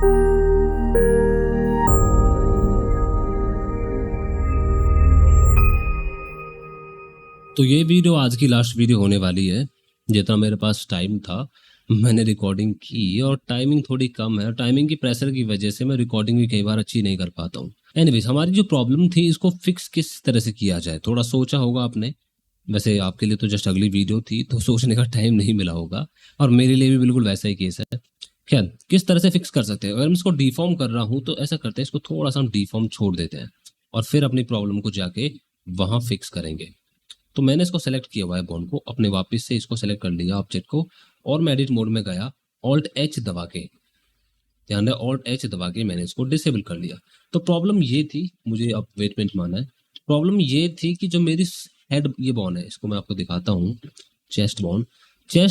तो ये वीडियो आज की लास्ट वीडियो होने वाली है। जितना मेरे पास टाइम था मैंने रिकॉर्डिंग की, और टाइमिंग थोड़ी कम है। टाइमिंग की प्रेशर की वजह से मैं रिकॉर्डिंग भी कई बार अच्छी नहीं कर पाता हूँ। एनीवेज, हमारी जो प्रॉब्लम थी इसको फिक्स किस तरह से किया जाए, थोड़ा सोचा होगा आपने। वैसे आपके लिए तो जस्ट अगली वीडियो थी तो सोचने का टाइम नहीं मिला होगा, और मेरे लिए भी बिल्कुल वैसा ही केस है। खैर, किस तरह से फिक्स कर सकते हैं? अगर मैं इसको डिफॉर्म कर रहा हूँ तो ऐसा करते हैं, इसको थोड़ा सा हम डिफॉर्म छोड़ देते हैं और फिर अपनी प्रॉब्लम को जाके वहां फिक्स करेंगे। तो मैंने इसको सेलेक्ट किया हुआ है, बॉन्ड को अपने वापस से इसको सेलेक्ट कर लिया ऑब्जेक्ट को, और मैं एडिट मोड में गया। ऑल्ट एच दबा के, ध्यान रहे, ऑल्ट एच दबा के मैंने इसको डिसेबल कर लिया। तो प्रॉब्लम ये थी, मुझे अब वेट पेंट माना है, प्रॉब्लम ये थी कि जो मेरी हेड ये बॉन है, इसको मैं आपको दिखाता हूँ। चेस्ट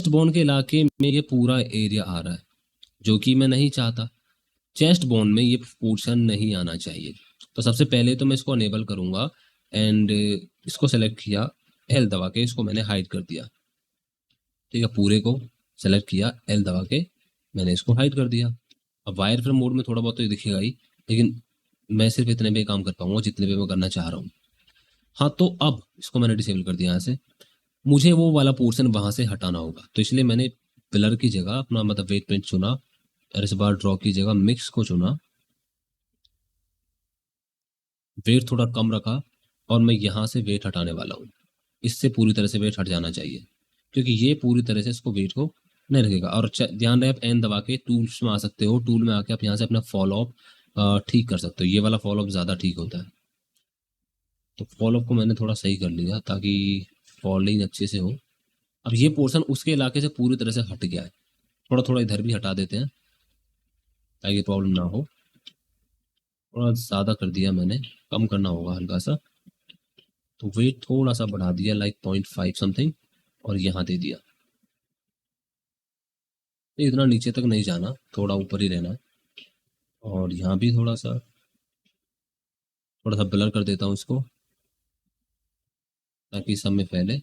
बोन के इलाके में ये पूरा एरिया आ रहा है, जो कि मैं नहीं चाहता। चेस्ट बोन में ये पोर्शन नहीं आना चाहिए। तो सबसे पहले तो मैं इसको अनेबल करूंगा, एंड इसको सेलेक्ट किया, एल दबा के इसको मैंने हाइड कर दिया। ठीक है, पूरे को सेलेक्ट किया, एल दबा के मैंने इसको हाइड कर दिया। अब वायर फ्रेम मोड में थोड़ा बहुत तो ये दिखेगा ही, लेकिन मैं सिर्फ इतने पे काम कर पाऊंगा जितने पे मैं करना चाह रहा हूँ। हाँ, तो अब इसको मैंने डिसेबल कर दिया यहाँ से। मुझे वो वाला पोर्शन वहां से हटाना होगा, तो इसलिए मैंने पिलर की जगह अपना मतलब वेट पेंट चुना, और इस बार ड्रॉ की जगह मिक्स को चुना, वेट थोड़ा कम रखा, और मैं यहाँ से वेट हटाने वाला हूँ। इससे पूरी तरह से वेट हट जाना चाहिए, क्योंकि ये पूरी तरह से इसको वेट को नहीं रखेगा। और ध्यान रहे, आप एन दबा के टूल्स में आ सकते हो, टूल में आके आप यहाँ से अपना फॉलो अप ठीक कर सकते हो। ये वाला फॉलो अप ज़्यादा ठीक होता है। तो फॉलो अप को मैंने थोड़ा सही कर लिया ताकि फॉलोइंग अच्छे से हो। अब ये पोर्शन उसके इलाके से पूरी तरह से हट गया है। थोड़ा थोड़ा इधर भी हटा देते हैं ताकि प्रॉब्लम ना हो। थोड़ा ज़्यादा कर दिया मैंने, कम करना होगा हल्का सा। तो वेट थोड़ा सा बढ़ा दिया, लाइक 0.5 समथिंग, और यहाँ दे दिया। इतना नीचे तक नहीं जाना, थोड़ा ऊपर ही रहना है। और यहाँ भी थोड़ा सा ब्लर कर देता हूँ इसको, ताकि सब में फैले।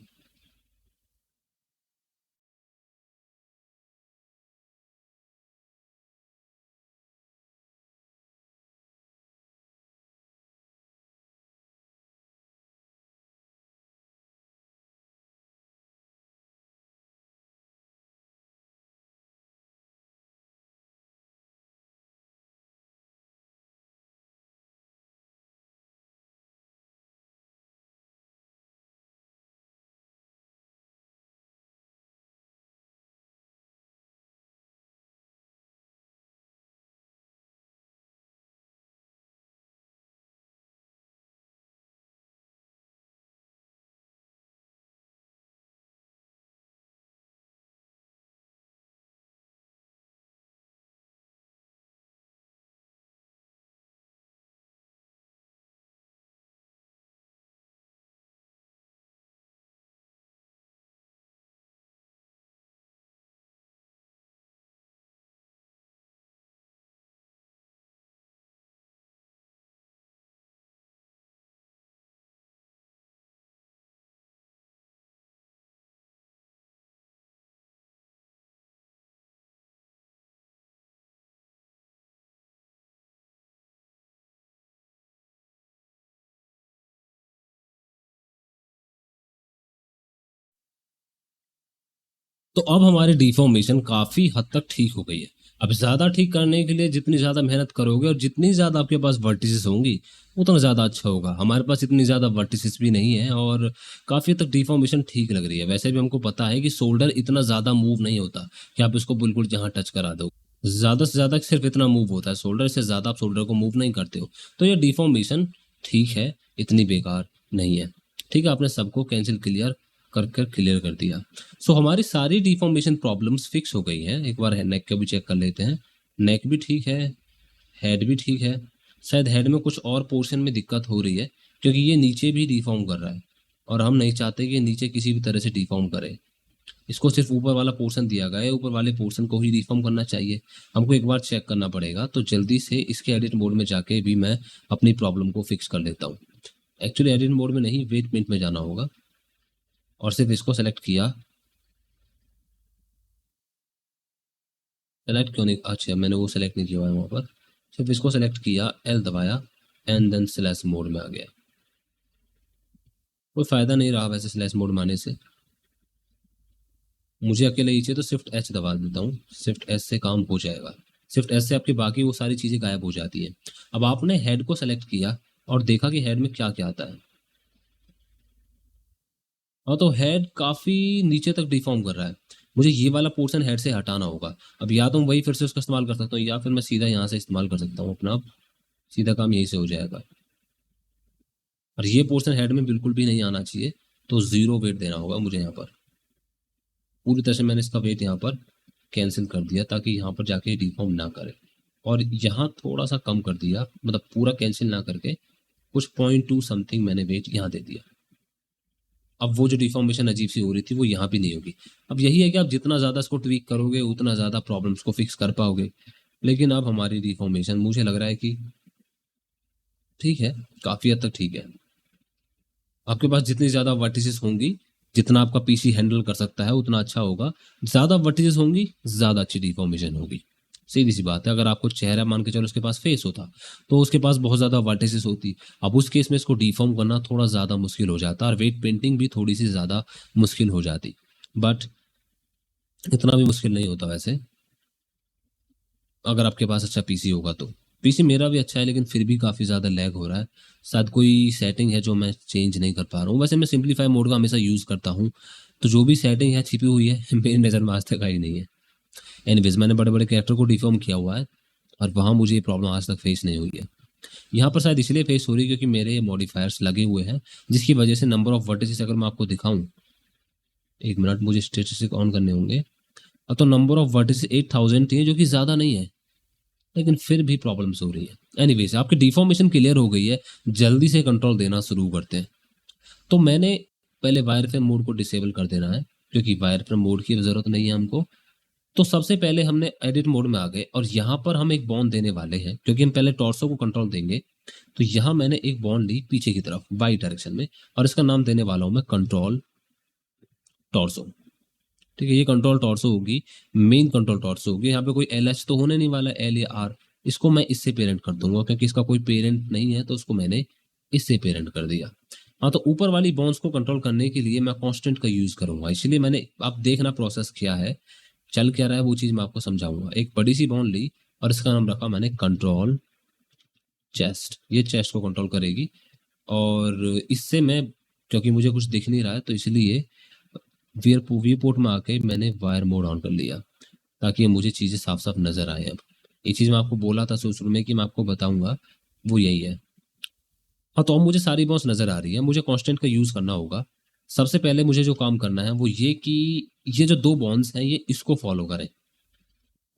तो अब हमारी डिफॉर्मेशन काफ़ी हद तक ठीक हो गई है। अब ज़्यादा ठीक करने के लिए जितनी ज़्यादा मेहनत करोगे और जितनी ज़्यादा आपके पास वर्टिसेस होंगी, उतना ज़्यादा अच्छा होगा। हमारे पास इतनी ज़्यादा वर्टिसेस भी नहीं है, और काफ़ी हद तक डिफॉर्मेशन ठीक लग रही है। वैसे भी हमको पता है कि शोल्डर इतना ज़्यादा मूव नहीं होता कि आप इसको बिल्कुल जहाँ टच करा दो। ज़्यादा से ज़्यादा सिर्फ इतना मूव होता है शोल्डर से, ज़्यादा आप शोल्डर को मूव नहीं करते हो। तो ये डिफॉर्मेशन ठीक है, इतनी बेकार नहीं है। ठीक है, आपने सबको कैंसिल क्लियर कर दिया। सो हमारी सारी डिफॉर्मेशन प्रॉब्लम्स फिक्स हो गई हैं। एक बार नेक का भी चेक कर लेते हैं। नेक भी ठीक है, हेड भी ठीक है। शायद हेड में कुछ और पोर्शन में दिक्कत हो रही है, क्योंकि ये नीचे भी डिफॉर्म कर रहा है, और हम नहीं चाहते कि ये नीचे किसी भी तरह से डिफॉर्म करे। इसको सिर्फ ऊपर वाला पोर्शन दिया गया है, ऊपर वाले पोर्शन को ही डिफॉर्म करना चाहिए। हमको एक बार चेक करना पड़ेगा। तो जल्दी से इसके एडिट मोड में जाके भी मैं अपनी प्रॉब्लम को फिक्स कर लेता हूँ। एक्चुअली एडिट मोड में नहीं, वेट पेंट में जाना होगा, और सिर्फ इसको सेलेक्ट किया, सेलेक्ट क्यों नहीं, अच्छा मैंने वो सेलेक्ट नहीं किया हुआ है वहाँ पर, सिर्फ इसको सेलेक्ट किया, एल दबाया एंड देन स्लैश मोड में आ गया। कोई फ़ायदा नहीं रहा वैसे स्लैश मोड में आने से, मुझे अकेले ही चाहिए तो शिफ्ट एच दबा देता हूँ, शिफ्ट एच से काम हो जाएगा। शिफ्ट एच से आपकी बाकी वो सारी चीज़ें गायब हो जाती हैं। अब आपने हेड को सेलेक्ट किया और देखा कि हेड में क्या क्या आता है। हाँ, तो हेड काफ़ी नीचे तक डिफॉर्म कर रहा है, मुझे ये वाला पोर्शन हेड से हटाना होगा। अब या तो वही फिर से उसका इस्तेमाल कर सकता हूँ, या फिर मैं सीधा यहाँ से इस्तेमाल कर सकता हूँ अपना, अब सीधा काम यहीं से हो जाएगा। और ये पोर्शन हेड में बिल्कुल भी नहीं आना चाहिए, तो 0 वेट देना होगा मुझे यहाँ पर। पूरी तरह से मैंने इसका वेट यहाँ पर कैंसिल कर दिया ताकि यहाँ पर जाके डिफॉर्म ना करे, और यहाँ थोड़ा सा कम कर दिया, मतलब पूरा कैंसिल ना करके कुछ 0.2 समथिंग मैंने वेट यहाँ दे दिया। अब वो जो डिफॉर्मेशन अजीब सी हो रही थी वो यहाँ भी नहीं होगी। अब यही है कि आप जितना ज़्यादा इसको ट्वीक करोगे उतना ज़्यादा प्रॉब्लम्स को फिक्स कर पाओगे। लेकिन अब हमारी डिफॉर्मेशन मुझे लग रहा है कि ठीक है, काफ़ी हद तक ठीक है। आपके पास जितनी ज़्यादा वर्टिसेस होंगी, जितना आपका पीसी हैंडल कर सकता है उतना अच्छा होगा। ज़्यादा वर्टिसेस होंगी, ज़्यादा अच्छी डिफॉर्मेशन होगी। सीधी सी बात है, अगर आपको चेहरा मान के चलो उसके पास फेस होता तो उसके पास बहुत ज़्यादा वर्टिसेस होती, अब उस केस में इसको डिफॉर्म करना थोड़ा ज़्यादा मुश्किल हो जाता और वेट पेंटिंग भी थोड़ी सी ज़्यादा मुश्किल हो जाती। बट इतना भी मुश्किल नहीं होता वैसे, अगर आपके पास अच्छा पीसी होगा तो। पीसी मेरा भी अच्छा है लेकिन फिर भी काफ़ी ज़्यादा लैग हो रहा है, शायद कोई सेटिंग है जो मैं चेंज नहीं कर पा रहा हूँ। वैसे मैं सिंपलीफाई मोड का हमेशा यूज़ करता हूँ, तो जो भी सेटिंग है छिपी हुई है मेरी नज़र में आज तक आई नहीं है। एनीवेज, मैंने बड़े बड़े कैरेक्टर को डिफॉर्म किया हुआ है और वहाँ मुझे ये प्रॉब्लम आज तक फेस नहीं हुई है। यहाँ पर शायद इसलिए फेस हो रही है क्योंकि मेरे मॉडिफायर्स लगे हुए हैं, जिसकी वजह से नंबर ऑफ वर्टिसेस अगर मैं आपको दिखाऊँ, एक मिनट मुझे स्टेटिस्टिक ऑन करने होंगे। अब तो नंबर ऑफ वर्टिसेस 8000 थी, जो कि ज़्यादा नहीं है, लेकिन फिर भी प्रॉब्लम्स हो रही है। एनीवेज, आपकी डिफॉर्मेशन क्लियर हो गई है, जल्दी से कंट्रोल देना शुरू करते हैं। तो मैंने पहले वायर फ्रेम मोड को डिसेबल कर देना है, क्योंकि वायर फ्रेम मोड की ज़रूरत नहीं है हमको। तो सबसे पहले हमने एडिट मोड में आ गए और यहाँ पर हम एक बॉन्ड देने वाले हैं, क्योंकि हम पहले टॉर्सो को कंट्रोल देंगे। तो यहाँ मैंने एक बॉन्ड ली पीछे की तरफ वाई डायरेक्शन में, और इसका नाम देने वाला हूँ मैं कंट्रोल टॉर्सो। ठीक है, ये कंट्रोल टॉर्सो होगी, मेन कंट्रोल टॉर्सो होगी। यहाँ पे कोई एल एच तो होने नहीं वाला, एल या आर, इसको मैं इससे पेरेंट कर दूंगा क्योंकि इसका कोई पेरेंट नहीं है, तो उसको मैंने इससे पेरेंट कर दिया। हाँ, तो ऊपर वाली बॉन्ड्स को कंट्रोल करने के लिए मैं कांस्टेंट का यूज करूंगा, इसलिए मैंने, आप देखना प्रोसेस क्या है, चल क्या रहा है वो चीज मैं आपको समझाऊंगा। एक बड़ी सी बॉन्ड ली और इसका नाम रखा मैंने कंट्रोल चेस्ट, ये चेस्ट को कंट्रोल करेगी। और इससे मैं, क्योंकि मुझे कुछ दिख नहीं रहा है तो इसलिए व्यू पोर्ट में आके मैंने वायर मोड ऑन कर लिया, ताकि मुझे चीज़ें साफ साफ नज़र आए। अब ये चीज़ मैं आपको बोला था शुरू में कि मैं आपको बताऊंगा, वो यही है। हाँ, तो अब मुझे सारी बॉन्ड्स नज़र आ रही है, मुझे कांस्टेंट का यूज़ करना होगा। सबसे पहले मुझे जो काम करना है वो ये कि ये जो दो बॉन्ड्स हैं ये इसको फॉलो करें,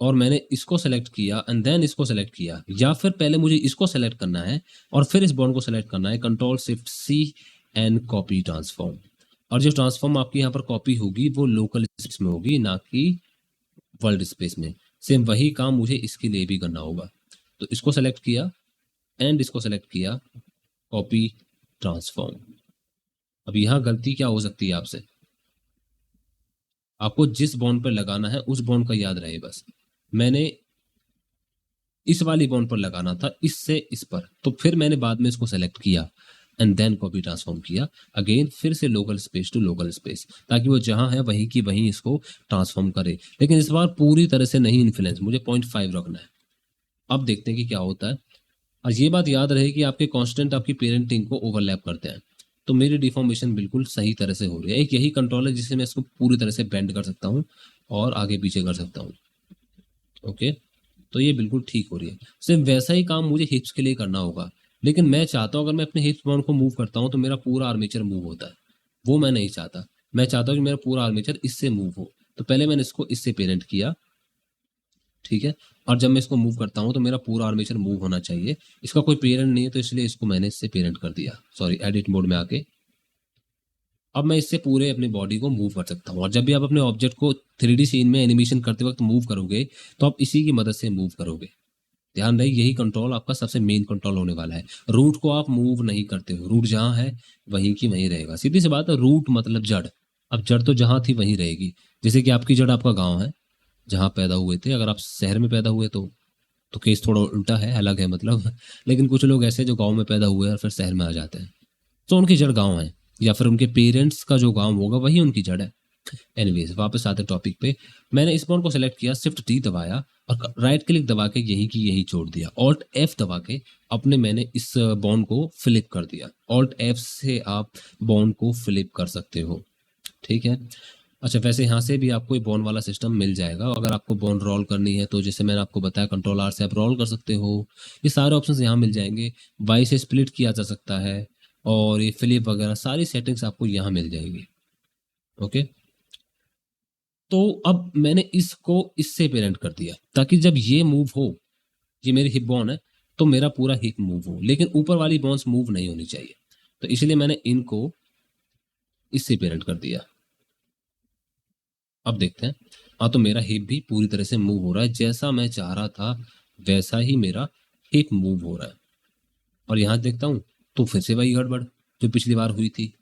और मैंने इसको सेलेक्ट किया एंड देन इसको सेलेक्ट किया, या फिर पहले मुझे इसको सेलेक्ट करना है और फिर इस बॉन्ड को सेलेक्ट करना है, control shift C and copy transform. और जो ट्रांसफॉर्म आपकी यहाँ पर कॉपी होगी वो लोकल स्पेस में होगी, ना कि वर्ल्ड स्पेस में। सेम वही काम मुझे इसके लिए भी करना होगा। तो इसको सेलेक्ट किया एंड इसको सेलेक्ट किया, कॉपी ट्रांसफॉर्म। अब यहाँ गलती क्या हो सकती है आपसे, आपको जिस बॉन्ड पर लगाना है उस बॉन्ड का याद रहे बस। मैंने इस वाली बॉन्ड पर लगाना था, इससे इस पर, तो फिर मैंने बाद में इसको सेलेक्ट किया एंड देन कॉपी ट्रांसफॉर्म किया अगेन, फिर से local space to local space, ताकि वो जहां है वहीं की वहीं इसको ट्रांसफॉर्म करे। लेकिन इस बार पूरी तरह से नहीं इन्फ्लुएंस, मुझे 0.5 रखना है। अब देखते हैं कि क्या होता है। और ये बात याद रहे कि आपके कांस्टेंट आपकी पेरेंटिंग को ओवरलैप करते हैं, तो मेरी डिफॉर्मेशन बिल्कुल सही तरह से हो रही है। एक यही कंट्रोल है जिससे मैं इसको पूरी तरह से बेंड कर सकता हूँ और आगे पीछे कर सकता हूँ। ओके, तो ये बिल्कुल ठीक हो रही है। सिर्फ वैसा ही काम मुझे हिप्स के लिए करना होगा, लेकिन मैं चाहता हूँ अगर मैं अपने हिप्स बॉन्ड को मूव करता हूँ तो मेरा पूरा आर्मेचर मूव होता है, वो मैं नहीं चाहता। मैं चाहता हूँ कि मेरा पूरा आर्मेचर इससे मूव हो, तो पहले मैंने इसको इससे पेरेंट किया, ठीक है। और जब मैं इसको मूव करता हूँ तो मेरा पूरा आर्मेचर मूव होना चाहिए, इसका कोई पेरेंट नहीं है तो इसलिए इसको मैंने इससे पेरेंट कर दिया, सॉरी एडिट मोड में आके। अब मैं इससे पूरे अपनी बॉडी को मूव कर सकता हूँ। और जब भी आप अपने ऑब्जेक्ट को 3D सीन में एनिमेशन करते वक्त मूव करोगे तो आप इसी की मदद से मूव करोगे। ध्यान रहे, यही कंट्रोल आपका सबसे मेन कंट्रोल होने वाला है। रूट को आप मूव नहीं करते हो, रूट जहाँ है वहीं की वहीं रहेगा। सीधी सी बात है, रूट मतलब जड़। अब जड़ तो जहाँ थी वहीं रहेगी। जैसे कि आपकी जड़ आपका गांव है, जहाँ पैदा हुए थे। अगर आप शहर में पैदा हुए तो केस थोड़ा उल्टा है, अलग है मतलब। लेकिन कुछ लोग ऐसे जो गांव में पैदा हुए और फिर शहर में आ जाते हैं, तो उनकी जड़ गांव है, या फिर उनके पेरेंट्स का जो गांव होगा वही उनकी जड़ है। एनीवेज, वापस आते टॉपिक पे। मैंने इस बॉन्ड को सेलेक्ट किया, शिफ्ट डी दबाया और राइट क्लिक दबा के यही की यही छोड़ दिया। ऑल्ट एफ दबा के अपने मैंने इस बॉन्ड को फ्लिप कर दिया। ऑल्ट एफ से आप बॉन्ड को फ्लिप कर सकते हो, ठीक है। अच्छा, वैसे यहाँ से भी आपको एक बॉन्ड वाला सिस्टम मिल जाएगा। अगर आपको बॉन्ड रोल करनी है तो जैसे मैंने आपको बताया, कंट्रोल आर से आप रोल कर सकते हो। ये सारे ऑप्शंस यहाँ मिल जाएंगे। वाई से स्प्लिट किया जा सकता है, और ये फ्लिप वगैरह सारी सेटिंग्स आपको यहाँ मिल जाएगी। ओके, तो अब मैंने इसको इससे पेरेंट कर दिया ताकि जब ये मूव हो, ये मेरी हिप बॉन है, तो मेरा पूरा हिप मूव हो, लेकिन ऊपर वाली बॉन्स मूव नहीं होनी चाहिए। तो इसलिए मैंने इनको इससे पेरेंट कर दिया। अब देखते हैं। हाँ, तो मेरा हिप भी पूरी तरह से मूव हो रहा है, जैसा मैं चाह रहा था वैसा ही मेरा हिप मूव हो रहा है। और यहाँ देखता हूँ तो फिर से वही गड़बड़ जो पिछली बार हुई थी।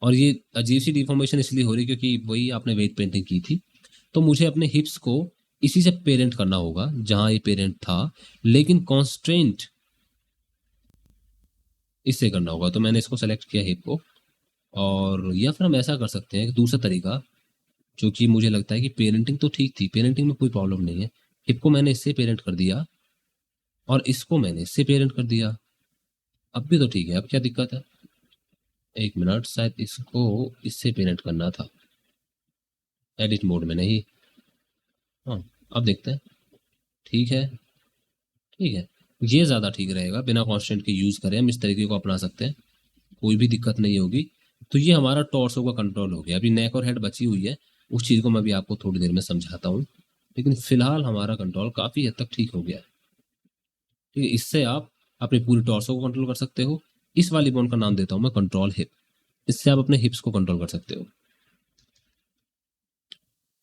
और ये अजीब सी डिफॉर्मेशन इसलिए हो रही क्योंकि वही आपने वेट पेंटिंग की थी। तो मुझे अपने हिप्स को इसी से पेरेंट करना होगा जहां ये पेरेंट था, लेकिन कॉन्स्ट्रेंट इससे करना होगा। तो मैंने इसको सेलेक्ट किया हिप को, और या फिर हम ऐसा कर सकते हैं दूसरा तरीका, जो कि मुझे लगता है कि पेरेंटिंग तो ठीक थी, पेरेंटिंग में कोई प्रॉब्लम नहीं है। हिप को मैंने इससे पेरेंट कर दिया और इसको मैंने इससे पेरेंट कर दिया। अब भी तो ठीक है, अब क्या दिक्कत है? एक मिनट, शायद इसको इससे पेरेंट करना था, एडिट मोड में नहीं। हाँ, अब देखते हैं। ठीक है, ठीक है, ये ज़्यादा ठीक रहेगा। बिना कॉन्स्टेंट के यूज़ करें हम इस तरीके को अपना सकते हैं, कोई भी दिक्कत नहीं होगी। तो ये हमारा टॉर्सो का कंट्रोल हो गया। अभी नेक और हेड बची हुई है, उस चीज़ को मैं भी आपको थोड़ी देर में समझाता हूँ, लेकिन फिलहाल हमारा कंट्रोल काफ़ी हद तक ठीक हो गया है। ठीक है, इससे आप अपनी पूरी टॉर्सो को कंट्रोल कर सकते हो। इस वाली बोन का नाम देता हूँ मैं कंट्रोल हिप। इससे आप अपने हिप्स को कंट्रोल कर सकते हो।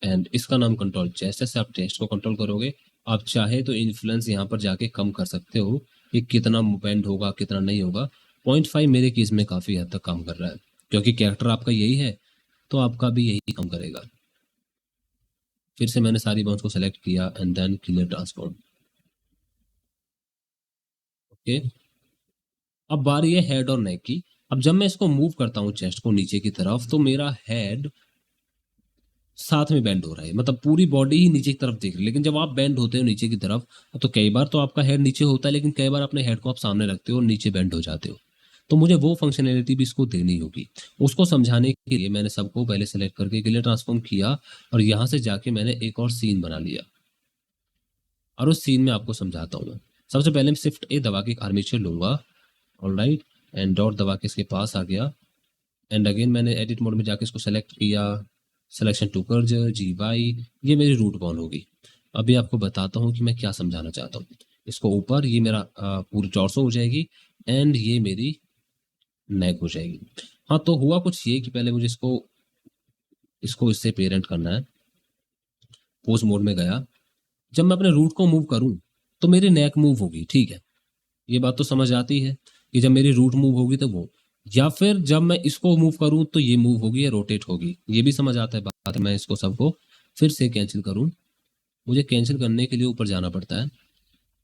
एंड इसका नाम कंट्रोल चेस्ट है, आप चेस्ट को कंट्रोल करोगे। आप चाहे तो इन्फ्लुएंस यहाँ पर जाके कम कर सकते हो कि कितना बेंड होगा कितना नहीं होगा। 0.5 मेरे केस में काफ़ी हद तक काम कर रहा है, क्योंकि कैरेक्टर आपका यही है तो आपका भी यही काम करेगा। फिर से मैंने सारी बाउंस को सेलेक्ट किया and then clear transform. Okay, अब बारी है हेड और नेक की। अब जब मैं इसको मूव करता हूँ चेस्ट को नीचे की तरफ, तो मेरा हेड साथ में बेंड हो रहा है, मतलब पूरी बॉडी ही नीचे की तरफ देख रही है। लेकिन जब आप बेंड होते हो नीचे की तरफ, तो कई बार तो आपका हेड नीचे होता है, लेकिन कई बार अपने हेड को आप सामने रखते हो और नीचे बेंड हो जाते हो। तो मुझे वो फंक्शनैलिटी भी इसको देनी होगी। उसको समझाने के लिए मैंने सबको पहले सेलेक्ट करके क्लियर ट्रांसफॉर्म किया, और यहाँ से जाके मैंने एक और सीन बना लिया, और उस सीन में आपको समझाता हूँ मैं। सबसे पहले मैं शिफ्ट ए दबा के एक आर्मेचर लूंगा, ऑलराइट, एंड डॉट दबा के इसके पास आ गया। एंड अगेन मैंने एडिट मोड में जाके इसको सेलेक्ट किया, selection to cursor G Y, ये मेरी रूट बॉन होगी। अभी आपको बताता हूँ कि मैं क्या समझाना चाहता हूँ। इसको ऊपर, ये मेरा पूरी टॉर्सो हो जाएगी, एंड ये मेरी नेक हो जाएगी। हाँ, तो हुआ कुछ ये कि पहले मुझे इसको इसको इससे पेरेंट करना है। पोज मोड में गया, जब मैं अपने रूट को मूव करूं तो मेरी नेक मूव होगी, ठीक है। ये बात तो समझ आती है कि जब मेरी रूट मूव होगी तो वो, या फिर जब मैं इसको मूव करूं तो ये मूव होगी या रोटेट होगी, ये भी समझ आता है बात। मैं इसको सबको फिर से कैंसिल करूं, मुझे कैंसिल करने के लिए ऊपर जाना पड़ता है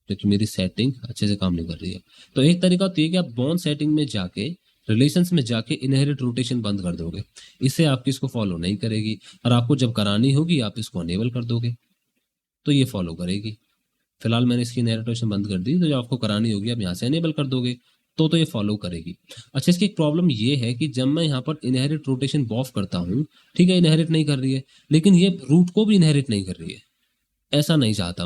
क्योंकि मेरी सेटिंग अच्छे से काम नहीं कर रही है। तो एक तरीका तो ये कि आप बॉन्ड सेटिंग में जाके, रिलेशंस में जाके इनहेरिट रोटेशन बंद कर दोगे। इससे आपकी इसको फॉलो नहीं करेगी, और आपको जब करानी होगी आप इसको अनेबल कर दोगे तो ये फॉलो करेगी। फिलहाल मैंने इसकी इनहेरिट रोटेशन बंद कर दी, तो जब आपको करानी होगी आप यहाँ से अनेबल कर दोगे तो ये फॉलो करेगी। अच्छा, इसकी एक प्रॉब्लम ये है कि जब मैं यहाँ पर इनहेरिट रोटेशन ऑफ करता हूँ, ठीक है, इनहेरिट नहीं कर रही है, लेकिन ये रूट को भी इनहेरिट नहीं कर रही है। ऐसा नहीं चाहता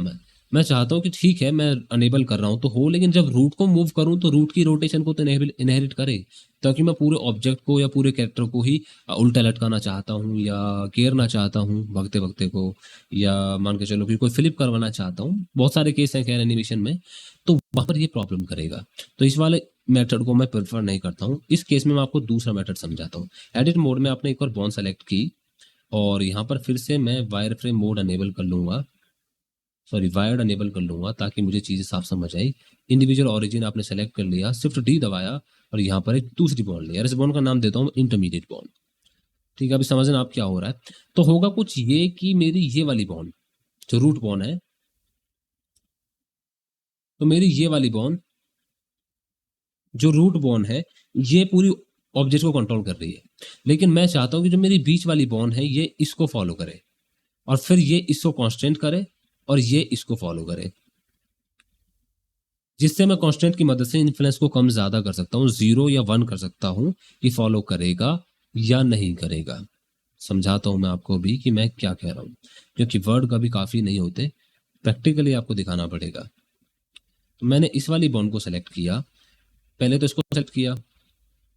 मैं चाहता हूँ कि ठीक है मैं अनेबल कर रहा हूँ तो हो, लेकिन जब रूट को मूव करूँ तो रूट की रोटेशन को तो इनहेरिट करे, ताकि मैं पूरे ऑब्जेक्ट को या पूरे कैरेक्टर को ही उल्टा लटकाना चाहता हूँ या घेरना चाहता हूँ वक्ते वक्ते को, या मान के चलो कि कोई फ्लिप करवाना चाहता हूँ। बहुत सारे केस हैं खैर एनिमेशन में, तो वहाँ पर ये प्रॉब्लम करेगा। तो इस वाले मेथड को मैं प्रेफर नहीं करता हूँ। इस केस में मैं आपको दूसरा मेथड समझाता हूँ। एडिट मोड में आपने एक और बॉन्ड सेलेक्ट की, और यहाँ पर फिर से मैं वायर फ्रेम मोड अनेबल कर लूंगा, सॉरी वायर्ड अनेबल कर लूंगा, ताकि मुझे चीज़ें साफ समझ आई। इंडिविजुअल ऑरिजिन आपने सेलेक्ट कर लिया, शिफ्ट डी दबाया, और यहाँ पर एक दूसरी बॉन्ड लिया। इस बॉन्ड का नाम देता हूँ इंटरमीडिएट बॉन्ड। ठीक है, अभी समझना आप क्या हो रहा है। तो होगा कुछ ये कि मेरी ये वाली बॉन्ड जो रूट बॉन है, तो मेरी ये वाली बॉन, जो रूट बॉन है, ये पूरी ऑब्जेक्ट को कंट्रोल कर रही है, लेकिन मैं चाहता हूं कि जो मेरी बीच वाली बॉन है ये इसको फॉलो करे, और फिर ये इसको कांस्टेंट करे, और ये इसको फॉलो करे, जिससे मैं कांस्टेंट की मदद से इन्फ्लुएंस को कम ज्यादा कर सकता हूँ, 0 या 1 कर सकता हूँ कि फॉलो करेगा या नहीं करेगा। समझाता हूं मैं आपको भी कि मैं क्या कह रहा हूं, क्योंकि वर्ड कभी काफी नहीं होते, प्रैक्टिकली आपको दिखाना पड़ेगा। तो मैंने इस वाली बॉन्ड को सेलेक्ट किया, पहले तो इसको सेलेक्ट किया,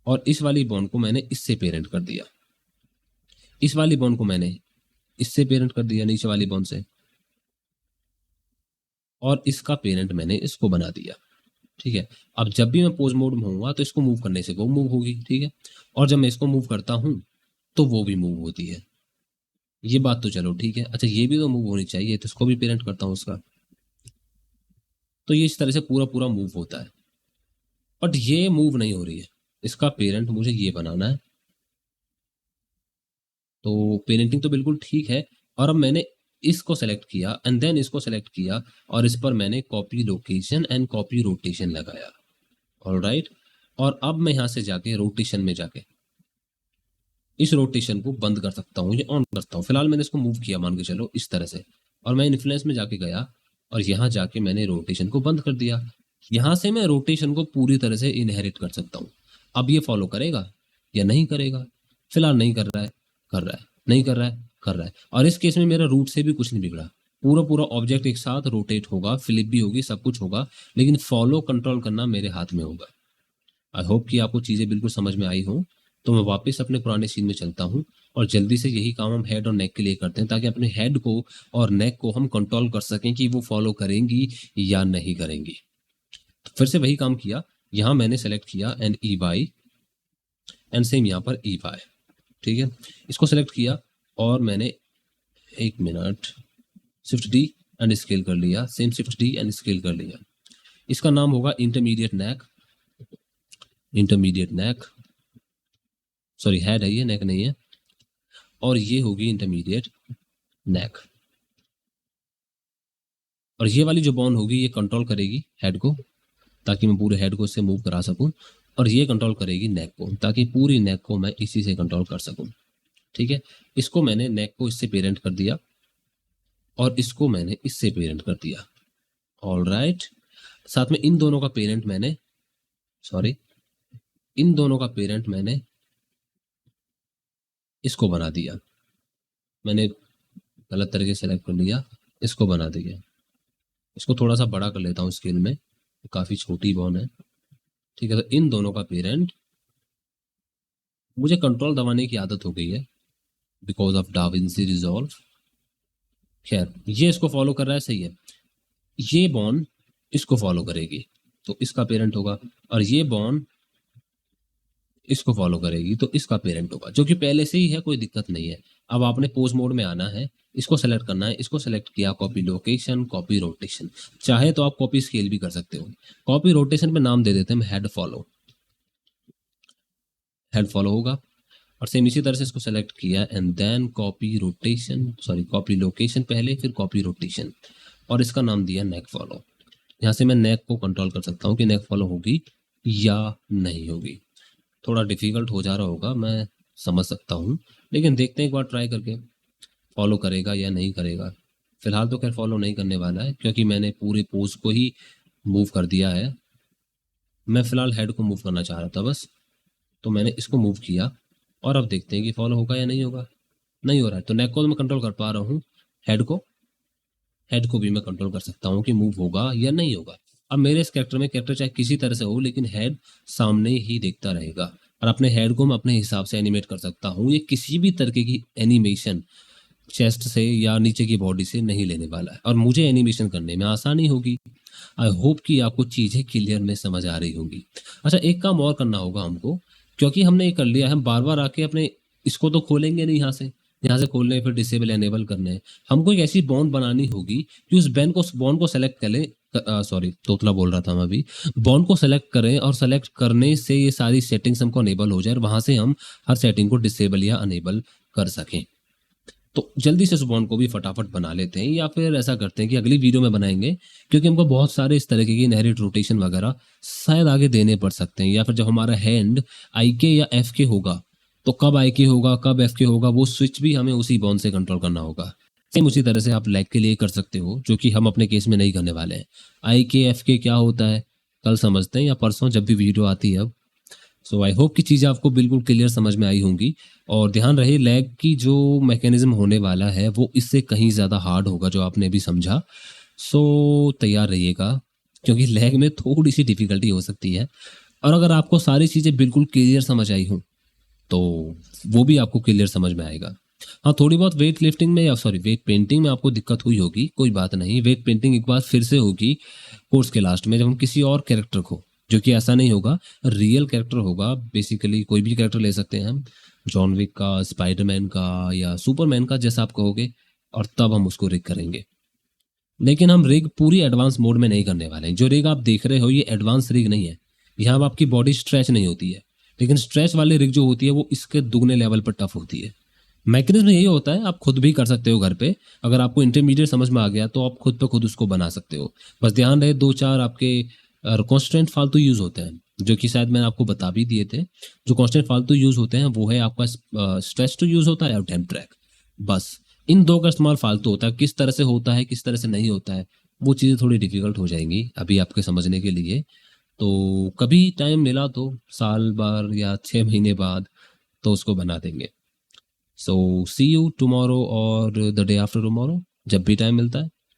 और इस वाली बॉन्ड को मैंने इससे पेरेंट कर दिया, इस वाली बॉन्ड को मैंने इससे पेरेंट कर दिया नीचे वाली बॉन्ड से, और इसका पेरेंट मैंने इसको बना दिया। ठीक है, अब जब भी मैं पोज मोड में होऊंगा तो इसको मूव करने से वो मूव होगी। ठीक है, और जब मैं इसको मूव करता हूं तो वो भी मूव होती है। ये बात तो चलो ठीक है। अच्छा, ये भी तो मूव होनी चाहिए, तो इसको भी पेरेंट करता हूं उसका, तो ये इस तरह से पूरा पूरा मूव होता है। बट ये मूव नहीं हो रही है, इसका पेरेंट मुझे ये बनाना है। तो पेरेंटिंग तो बिल्कुल ठीक है, और अब मैंने इसको सेलेक्ट किया एंड देन इसको सेलेक्ट किया, और इस पर मैंने copy location and copy rotation लगाया। ऑलराइट, और अब मैं यहां से जाके रोटेशन में जाके इस रोटेशन को बंद कर सकता हूँ या ऑन कर सकता हूँ। फिलहाल मैंने इसको मूव किया मान के चलो इस तरह से, और मैं इन्फ्लुएंस में जाके गया, और यहाँ जाके मैंने रोटेशन को बंद कर दिया। यहाँ से मैं रोटेशन को पूरी तरह से इनहेरिट कर सकता हूँ। अब ये फॉलो करेगा या नहीं करेगा? फिलहाल नहीं कर रहा है, कर रहा है, नहीं कर रहा है, कर रहा है। और इस केस में मेरा रूट से भी कुछ नहीं बिगड़ा, पूरा पूरा ऑब्जेक्ट एक साथ रोटेट होगा, फ्लिप भी होगी, सब कुछ होगा, लेकिन फॉलो कंट्रोल करना मेरे हाथ में होगा। आई होप कि आपको चीजें बिल्कुल समझ में आई हो। तो मैं वापस अपने पुराने सीन में चलता हूँ, और जल्दी से यही काम हम हेड और नेक के लिए करते हैं, ताकि अपने हेड को और नेक को हम कंट्रोल कर सकें कि वो फॉलो करेंगी या नहीं करेंगी। तो फिर से वही काम किया, यहाँ मैंने सेलेक्ट किया and E Y, and same यहाँ पर ई वाई। ठीक है, इसको सेलेक्ट किया, और मैंने 1 minute shift D and scale कर लिया, same shift D and scale कर लिया। इसका नाम होगा इंटरमीडिएट नेक, इंटरमीडिएट नेक, सॉरी हेड है ये, नेक नहीं है, और ये होगी इंटरमीडिएट नेक। और ये वाली जो बॉन होगी ये कंट्रोल करेगी हेड को, ताकि मैं पूरे हेड को इससे मूव करा सकूं, और ये कंट्रोल करेगी नेक को, ताकि पूरी नेक को मैं इसी से कंट्रोल कर सकूं। ठीक है, इसको मैंने नेक को इससे पेरेंट कर दिया, और इसको मैंने इससे पेरेंट कर दिया। ऑलराइट, साथ में इन दोनों का पेरेंट मैंने, सॉरी, इन दोनों का पेरेंट मैंने इसको बना दिया। मैंने गलत तरीके से सेलेक्ट कर लिया, इसको बना दिया। इसको थोड़ा सा बड़ा कर लेता हूँ स्केल में, काफी छोटी बॉन है। ठीक है, तो इन दोनों का पेरेंट, मुझे कंट्रोल दबाने की आदत हो गई है because of da Vinci resolve. खैर, ये इसको फॉलो कर रहा है, सही है। ये बॉन इसको फॉलो करेगी तो इसका पेरेंट होगा, और ये बॉन इसको फॉलो करेगी तो इसका पेरेंट होगा, जो कि पहले से ही है, कोई दिक्कत नहीं है। अब आपने पोज मोड में आना है, इसको सेलेक्ट करना है, इसको सेलेक्ट किया, कॉपी लोकेशन, कॉपी रोटेशन, चाहे तो आप कॉपी स्केल भी कर सकते हो। कॉपी रोटेशन पे नाम दे देते हैं हेड फॉलो, हेड फॉलो होगा। और सेम इसी तरह से इसको सेलेक्ट किया and then copy rotation, sorry copy location पहले, फिर कॉपी रोटेशन, और इसका नाम दिया नेक फॉलो। यहाँ से मैं नेक को कंट्रोल कर सकता हूँ कि नेक फॉलो होगी या नहीं होगी। थोड़ा डिफिकल्ट हो जा रहा होगा, मैं समझ सकता हूँ, लेकिन देखते हैं एक बार ट्राई करके, फॉलो करेगा या नहीं करेगा। फिलहाल तो खैर फॉलो नहीं करने वाला है, क्योंकि मैंने पूरे पोज को ही मूव कर दिया है। मैं फिलहाल हेड को मूव करना चाह रहा था बस, तो मैंने इसको मूव किया, और अब देखते हैं कि फॉलो होगा या नहीं होगा। नहीं हो रहा है, तो नेक को मैं कंट्रोल कर पा रहा हूँ, हेड को भी मैं कंट्रोल कर सकता हूँ कि मूव होगा या नहीं होगा। अब मेरे इस कैरेक्टर में, कैरेक्टर चाहे किसी तरह से हो, लेकिन हेड सामने ही देखता रहेगा, और अपने हेड को मैं अपने हिसाब से एनिमेट कर सकता हूँ। ये किसी भी तरीके की एनिमेशन चेस्ट से या नीचे की बॉडी से नहीं लेने वाला है, और मुझे एनिमेशन करने में आसानी होगी। आई होप कि आपको चीजें क्लियर में समझ आ रही होंगी। अच्छा, एक काम और करना होगा हमको, क्योंकि हमने ये कर लिया है, हम बार बार आके अपने इसको तो खोलेंगे नहीं, यहाँ से खोलने, फिर डिसेबल एनेबल करने हैं। हमको एक ऐसी बॉन्ड बनानी होगी कि उस बॉन्ड को सेलेक्ट करें, सॉरी तोतला बोल रहा था मैं अभी, बॉन्ड को सेलेक्ट करें, और सेलेक्ट करने से ये सारी सेटिंग्स हमको अनेबल हो जाए, और वहां से हम हर सेटिंग को डिसेबल या अनेबल कर सकें। तो जल्दी से उस बॉन्ड को भी फटाफट बना लेते हैं, या फिर ऐसा करते हैं कि अगली वीडियो में बनाएंगे, क्योंकि हमको बहुत सारे इस तरीके की इनहेरिट रोटेशन वगैरह शायद आगे देने पड़ सकते हैं, या फिर जब हमारा हैंड आई के या एफ के होगा तो कब आई के होगा कब एफ के होगा वो स्विच भी हमें उसी बॉन्ड से कंट्रोल करना होगा। सेम उसी तरह से आप लेग के लिए कर सकते हो, जो कि हम अपने केस में नहीं करने वाले हैं। आई के एफ के क्या होता है कल समझते हैं, या परसों जब भी वीडियो आती है अब। सो आई होप कि चीज़ें आपको बिल्कुल क्लियर समझ में आई होंगी। और ध्यान रहे, लेग की जो मैकेनिज्म होने वाला है वो इससे कहीं ज़्यादा हार्ड होगा जो आपने भी समझा। सो तैयार रहिएगा, क्योंकि लेग में थोड़ी सी डिफिकल्टी हो सकती है। और अगर आपको सारी चीज़ें बिल्कुल क्लियर समझ आई हों तो वो भी आपको क्लियर समझ में आएगा। हाँ, थोड़ी बहुत वेट लिफ्टिंग में या वेट पेंटिंग में आपको दिक्कत हुई होगी, कोई बात नहीं। वेट पेंटिंग एक बार फिर से होगी कोर्स के लास्ट में, जब हम किसी और कैरेक्टर को, जो कि ऐसा नहीं होगा, रियल कैरेक्टर होगा। बेसिकली कोई भी कैरेक्टर ले सकते हैं हम, जॉन विक का, स्पाइडरमैन का या सुपरमैन का, जैसा आप कहोगे, और तब हम उसको रिग करेंगे। लेकिन हम रिग पूरी एडवांस मोड में नहीं करने वाले हैं। जो रिग आप देख रहे हो ये एडवांस रिग नहीं है, यहाँ अब आपकी बॉडी स्ट्रेच नहीं होती है। लेकिन स्ट्रेच वाली रिग जो होती है वो इसके दुगने लेवल पर टफ होती है। मैकेनिज्म यही होता है, आप खुद भी कर सकते हो घर पे। अगर आपको इंटरमीडिएट समझ में आ गया तो आप खुद पे खुद उसको बना सकते हो। बस ध्यान रहे, 2-4 आपके कॉन्स्टेंट फालतू यूज होते हैं, जो कि शायद मैंने आपको बता भी दिए थे। जो कॉन्स्टेंट फालतू यूज होते हैं वो है आपका स्ट्रेच टू यूज होता है और डेम ट्रैक। बस इन दो का इस्तेमाल फालतू होता है। किस तरह से होता है किस तरह से नहीं होता है वो चीज़ें थोड़ी डिफिकल्ट हो जाएंगी अभी आपके समझने के लिए। तो कभी टाइम मिला तो साल बार या 6 महीने बाद तो उसको बना देंगे। सो सी यू टुमारो और द डे आफ्टर टुमारो, जब भी टाइम मिलता है।